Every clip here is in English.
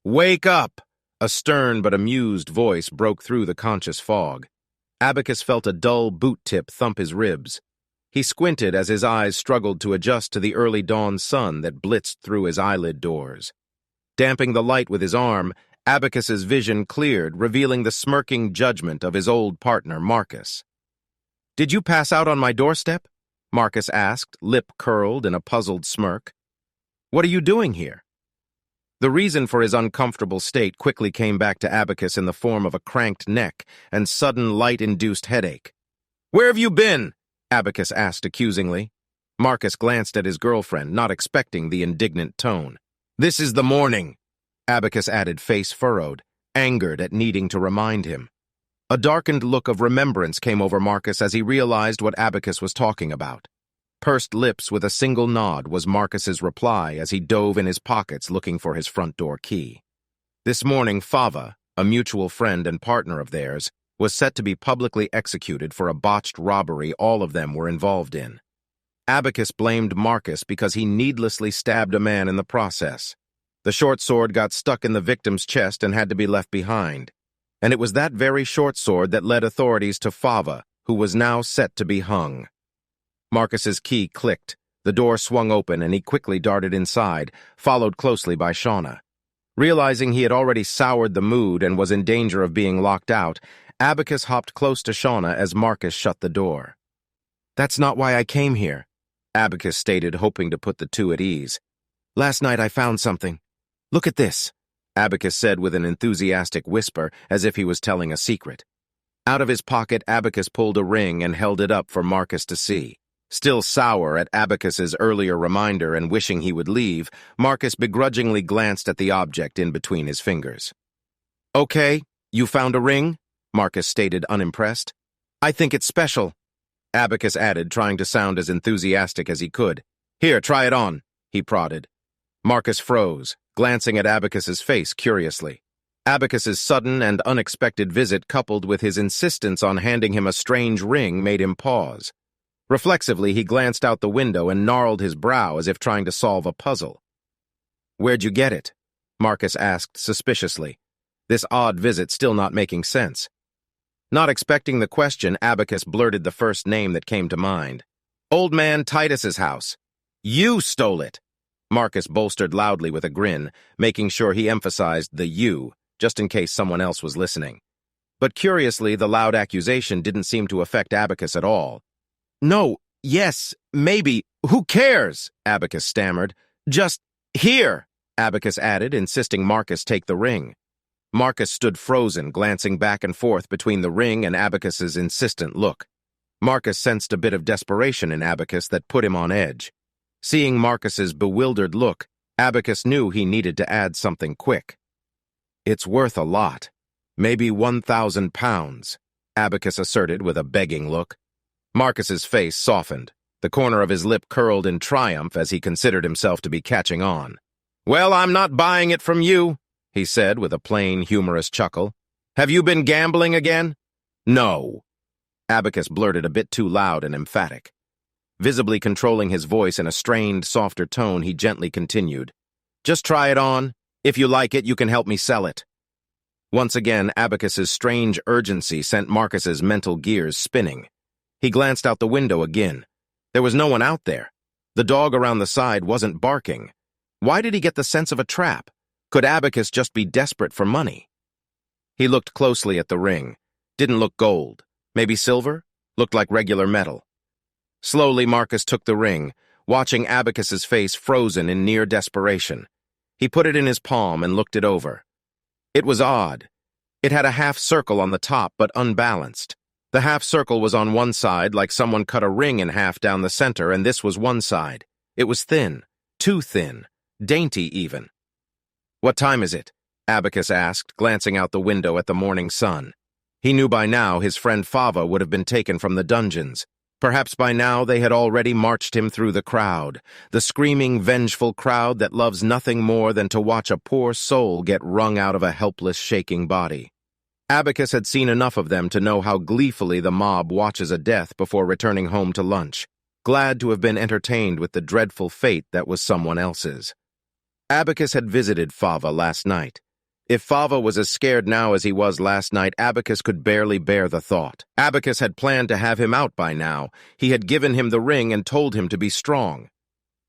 Wake up! A stern but amused voice broke through the conscious fog. Abacus felt a dull boot tip thump his ribs. He squinted as his eyes struggled to adjust to the early dawn sun that blitzed through his eyelid doors. Damping the light with his arm, Abacus's vision cleared, revealing the smirking judgment of his old partner, Marcus. "Did you pass out on my doorstep?" Marcus asked, lip curled in a puzzled smirk. "What are you doing here?" The reason for his uncomfortable state quickly came back to Abacus in the form of a cranked neck and sudden light-induced headache. "Where have you been?" Abacus asked accusingly. Marcus glanced at his girlfriend, not expecting the indignant tone. "This is the morning," Abacus added, face furrowed, angered at needing to remind him. A darkened look of remembrance came over Marcus as he realized what Abacus was talking about. Pursed lips with a single nod was Marcus's reply as he dove in his pockets looking for his front door key. This morning, Fava, a mutual friend and partner of theirs, was set to be publicly executed for a botched robbery all of them were involved in. Abacus blamed Marcus because he needlessly stabbed a man in the process. The short sword got stuck in the victim's chest and had to be left behind. And it was that very short sword that led authorities to Fava, who was now set to be hung. Marcus's key clicked, the door swung open, and he quickly darted inside, followed closely by Shauna. Realizing he had already soured the mood and was in danger of being locked out, Abacus hopped close to Shauna as Marcus shut the door. "That's not why I came here," Abacus stated, hoping to put the two at ease. "Last night I found something. Look at this," Abacus said with an enthusiastic whisper, as if he was telling a secret. Out of his pocket, Abacus pulled a ring and held it up for Marcus to see. Still sour at Abacus's earlier reminder and wishing he would leave, Marcus begrudgingly glanced at the object in between his fingers. "Okay, you found a ring?" Marcus stated, unimpressed. "I think it's special," Abacus added, trying to sound as enthusiastic as he could. "Here, try it on," he prodded. Marcus froze, glancing at Abacus's face curiously. Abacus's sudden and unexpected visit, coupled with his insistence on handing him a strange ring, made him pause. Reflexively, he glanced out the window and gnarled his brow as if trying to solve a puzzle. "Where'd you get it?" Marcus asked suspiciously, this odd visit still not making sense. Not expecting the question, Abacus blurted the first name that came to mind. "Old man Titus's house." "You stole it!" Marcus bolstered loudly with a grin, making sure he emphasized the "you," just in case someone else was listening. But curiously, the loud accusation didn't seem to affect Abacus at all. "No, yes, maybe, who cares?" Abacus stammered. "Just here," Abacus added, insisting Marcus take the ring. Marcus stood frozen, glancing back and forth between the ring and Abacus's insistent look. Marcus sensed a bit of desperation in Abacus that put him on edge. Seeing Marcus's bewildered look, Abacus knew he needed to add something quick. "It's worth a lot. Maybe 1,000 pounds, Abacus asserted with a begging look. Marcus's face softened. The corner of his lip curled in triumph as he considered himself to be catching on. "Well, I'm not buying it from you," he said with a plain, humorous chuckle. "Have you been gambling again?" "No." Abacus blurted a bit too loud and emphatic. Visibly controlling his voice in a strained, softer tone, he gently continued. "Just try it on. If you like it, you can help me sell it." Once again, Abacus's strange urgency sent Marcus's mental gears spinning. He glanced out the window again. There was no one out there. The dog around the side wasn't barking. Why did he get the sense of a trap? Could Abacus just be desperate for money? He looked closely at the ring. Didn't look gold. Maybe silver? Looked like regular metal. Slowly, Marcus took the ring, watching Abacus's face frozen in near desperation. He put it in his palm and looked it over. It was odd. It had a half circle on the top, but unbalanced. The half circle was on one side, like someone cut a ring in half down the center, and this was one side. It was thin, too thin, dainty even. "What time is it?" Abacus asked, glancing out the window at the morning sun. He knew by now his friend Fava would have been taken from the dungeons. Perhaps by now they had already marched him through the crowd, the screaming, vengeful crowd that loves nothing more than to watch a poor soul get wrung out of a helpless, shaking body. Abacus had seen enough of them to know how gleefully the mob watches a death before returning home to lunch, glad to have been entertained with the dreadful fate that was someone else's. Abacus had visited Fava last night. If Fava was as scared now as he was last night, Abacus could barely bear the thought. Abacus had planned to have him out by now. He had given him the ring and told him to be strong.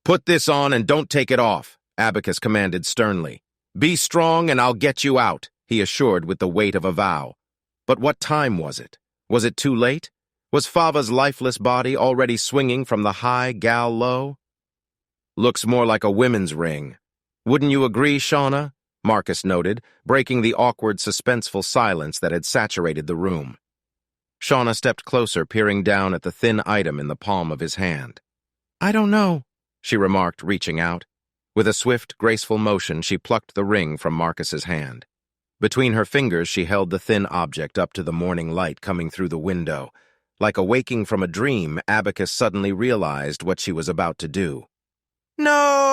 "Put this on and don't take it off," Abacus commanded sternly. "Be strong and I'll get you out," he assured with the weight of a vow. But what time was it? Was it too late? Was Fava's lifeless body already swinging from the high gal low? "Looks more like a women's ring. Wouldn't you agree, Shauna?" Marcus noted, breaking the awkward, suspenseful silence that had saturated the room. Shauna stepped closer, peering down at the thin item in the palm of his hand. "I don't know," she remarked, reaching out. With a swift, graceful motion, she plucked the ring from Marcus's hand. Between her fingers, she held the thin object up to the morning light coming through the window. Like awaking from a dream, Abacus suddenly realized what she was about to do. "No!"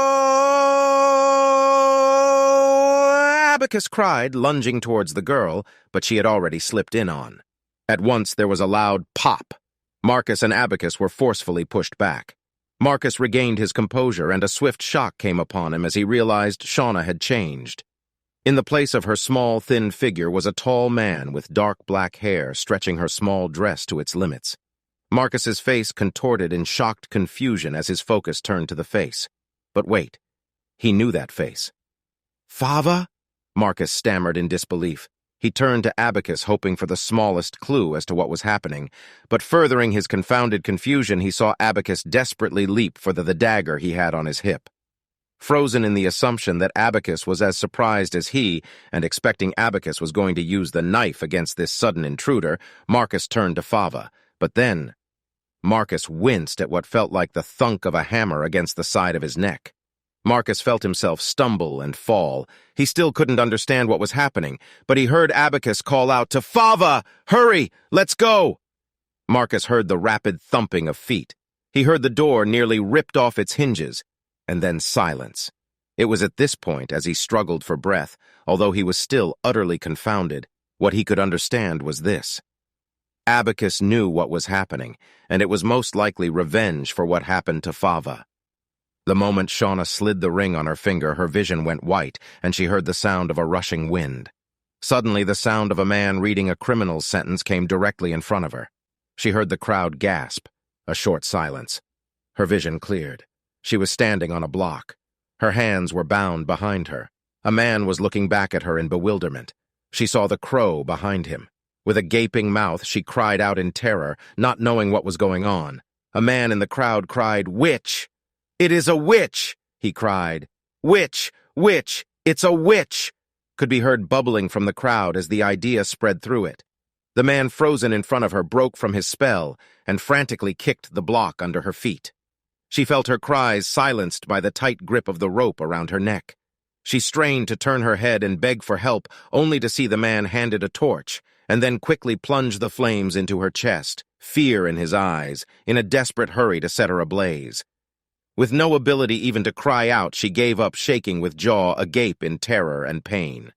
Abacus cried, lunging towards the girl, but she had already slipped in on. At once there was a loud pop. Marcus and Abacus were forcefully pushed back. Marcus regained his composure, and a swift shock came upon him as he realized Shauna had changed. In the place of her small, thin figure was a tall man with dark black hair stretching her small dress to its limits. Marcus's face contorted in shocked confusion as his focus turned to the face. But wait, he knew that face. "Fava?" Marcus stammered in disbelief. He turned to Abacus, hoping for the smallest clue as to what was happening, but furthering his confounded confusion, he saw Abacus desperately leap for the dagger he had on his hip. Frozen in the assumption that Abacus was as surprised as he, and expecting Abacus was going to use the knife against this sudden intruder, Marcus turned to Fava. But then, Marcus winced at what felt like the thunk of a hammer against the side of his neck. Marcus felt himself stumble and fall. He still couldn't understand what was happening, but he heard Abacus call out to Fava, "Hurry, let's go!" Marcus heard the rapid thumping of feet. He heard the door nearly ripped off its hinges, and then silence. It was at this point, as he struggled for breath, although he was still utterly confounded, what he could understand was this. Abacus knew what was happening, and it was most likely revenge for what happened to Fava. The moment Shauna slid the ring on her finger, her vision went white, and she heard the sound of a rushing wind. Suddenly, the sound of a man reading a criminal's sentence came directly in front of her. She heard the crowd gasp. A short silence. Her vision cleared. She was standing on a block. Her hands were bound behind her. A man was looking back at her in bewilderment. She saw the crow behind him. With a gaping mouth, she cried out in terror, not knowing what was going on. A man in the crowd cried, "Witch! It is a witch!" he cried. "Witch! Witch! It's a witch!" could be heard bubbling from the crowd as the idea spread through it. The man frozen in front of her broke from his spell and frantically kicked the block under her feet. She felt her cries silenced by the tight grip of the rope around her neck. She strained to turn her head and beg for help, only to see the man handed a torch, and then quickly plunge the flames into her chest, fear in his eyes, in a desperate hurry to set her ablaze. With no ability even to cry out, she gave up, shaking with jaw agape in terror and pain.